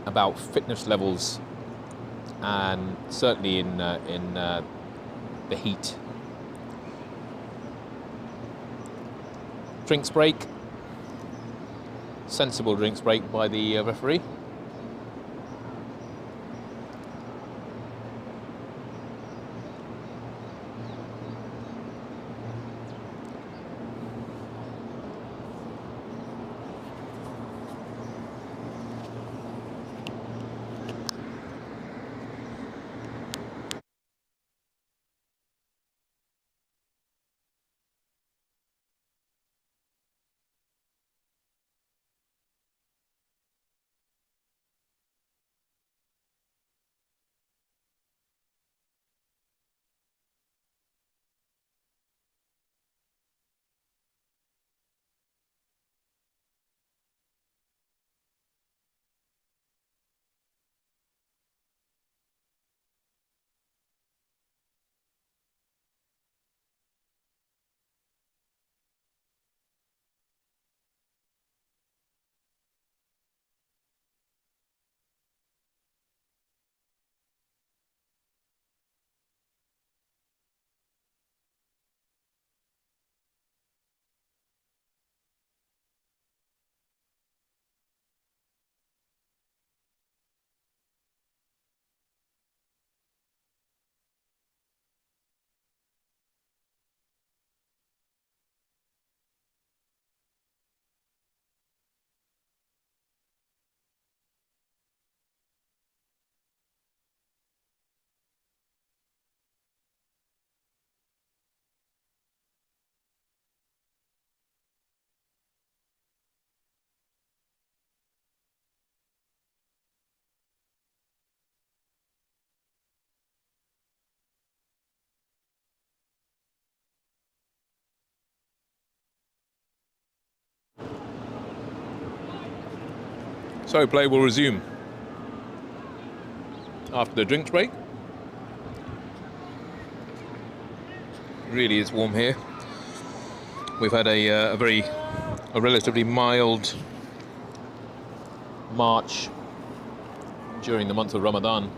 about fitness levels, and certainly in the heat. Drinks break. Sensible drinks break by the referee. So play will resume after the drinks break. Really is warm here. We've had a relatively mild March during the month of Ramadan,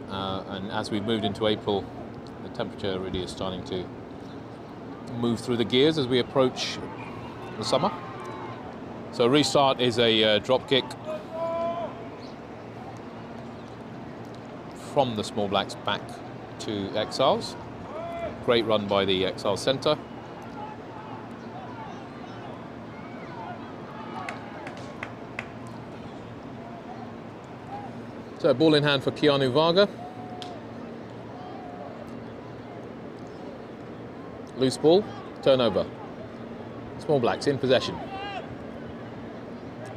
and as we've moved into April, the temperature really is starting to move through the gears as we approach the summer. So restart is a drop kick from the Small Blacks back to Exiles. Great run by the Exiles centre. So ball in hand for Keanu Varga. Loose ball, turnover. Small Blacks in possession.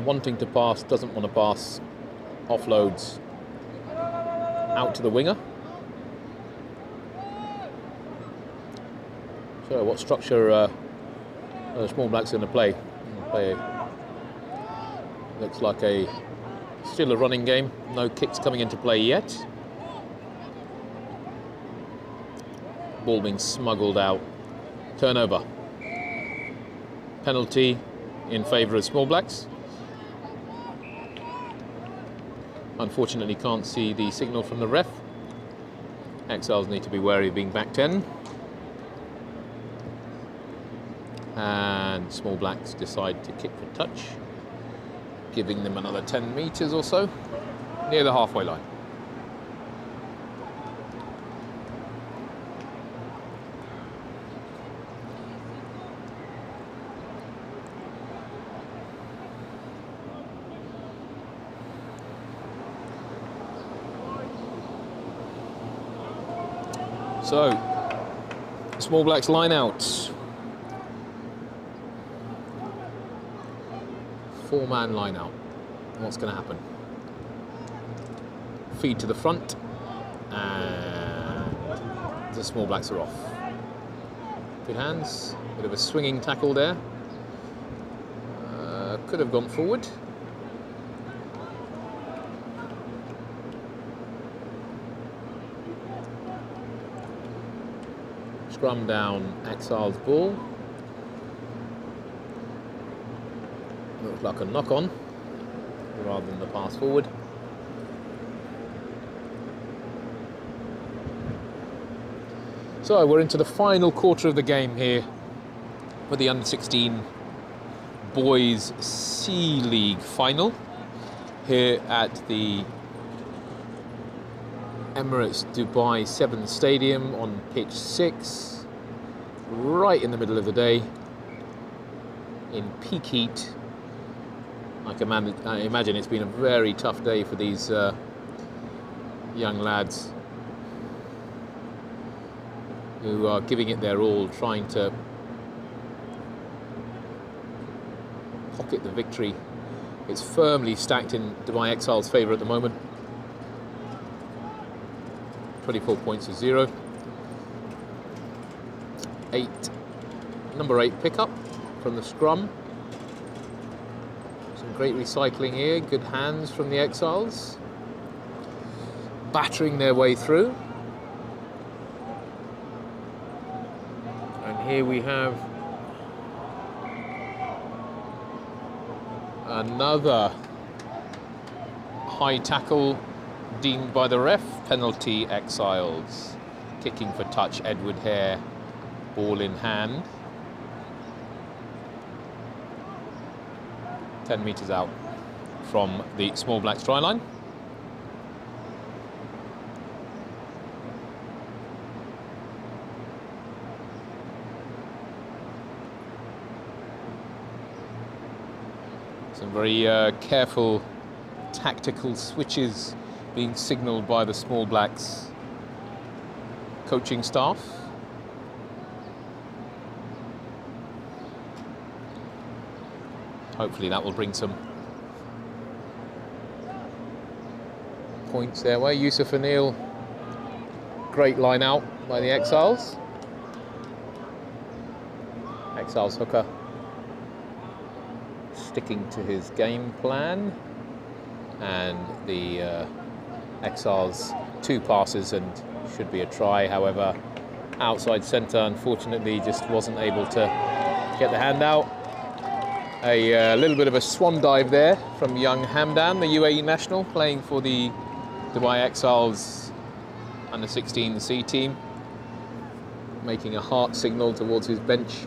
Wanting to pass, doesn't want to pass, offloads out to the winger. So what structure are the Small Blacks going to play? Looks like still a running game, no kicks coming into play yet. Ball being smuggled out, turnover. Penalty in favour of Small Blacks. Unfortunately, can't see the signal from the ref. Exiles need to be wary of being back 10. And Small Blacks decide to kick for touch, giving them another 10 metres or so, near the halfway line. So, Small Blacks line out. 4-man line out. What's going to happen? Feed to the front, and the Small Blacks are off. Good hands, bit of a swinging tackle there. Could have gone forward. Scrum down Exile's ball. Looks like a knock-on rather than the pass forward. So we're into the final quarter of the game here for the Under-16 Boys C League final here at the Emirates Dubai 7 Stadium on pitch 6, right in the middle of the day, in peak heat. I imagine it's been a very tough day for these young lads who are giving it their all, trying to pocket the victory. It's firmly stacked in Dubai Exile's favour at the moment. 24 points to 0. Number 8 pickup from the scrum. Some great recycling here. Good hands from the Exiles. Battering their way through. And here we have another high tackle deemed by the ref. Penalty Exiles. Kicking for touch, Edward Hare, ball in hand. 10 metres out from the Small Blacks try line. Some very careful tactical switches being signalled by the Small Blacks coaching staff. Hopefully that will bring some points their way. Yusuf Anil, great line out by the Exiles. Exiles hooker sticking to his game plan, and the Exiles 2 passes and should be a try. However, outside centre unfortunately just wasn't able to get the hand out. A little bit of a swan dive there from young Hamdan, the UAE national, playing for the Dubai Exiles Under-16 C team, making a heart signal towards his bench.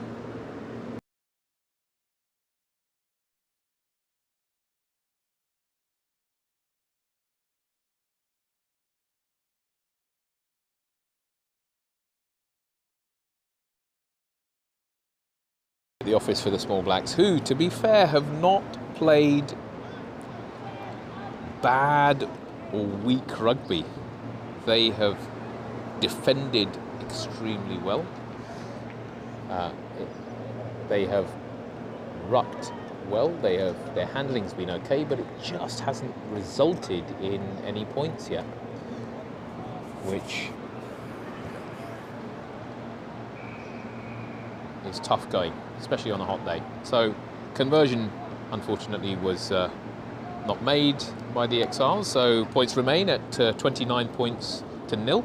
The office for the Small Blacks, who, to be fair, have not played bad or weak rugby. They have defended extremely well. They have rucked well. Their handling's been okay, but it just hasn't resulted in any points yet, which is tough going, especially on a hot day. So conversion, unfortunately, was not made by the Exiles, so points remain at 29 points to 0.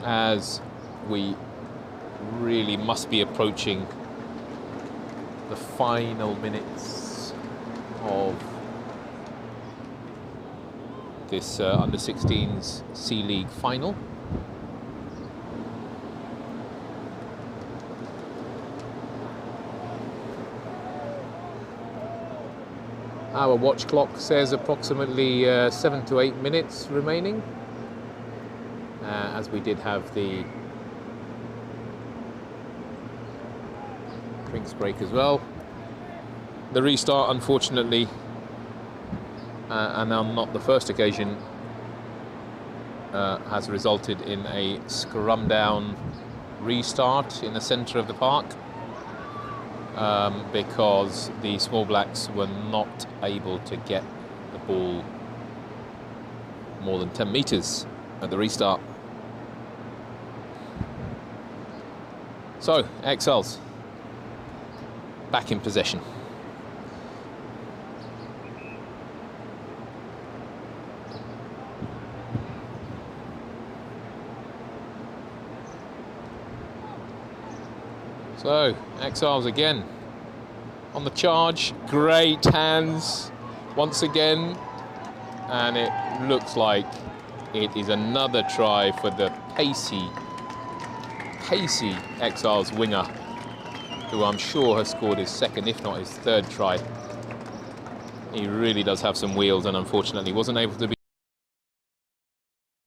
As we really must be approaching the final minutes of this Under-16s C League final. Our watch clock says approximately 7 to 8 minutes remaining, as we did have the drinks break as well. The restart, unfortunately, and on not the first occasion has resulted in a scrum down restart in the centre of the park, because the Small Blacks were not able to get the ball more than 10 metres at the restart. So, Exiles back in possession. So, Exiles again on the charge. Great hands once again. And it looks like it is another try for the pacey Exiles winger, who I'm sure has scored his second, if not his third try. He really does have some wheels, and unfortunately wasn't able to be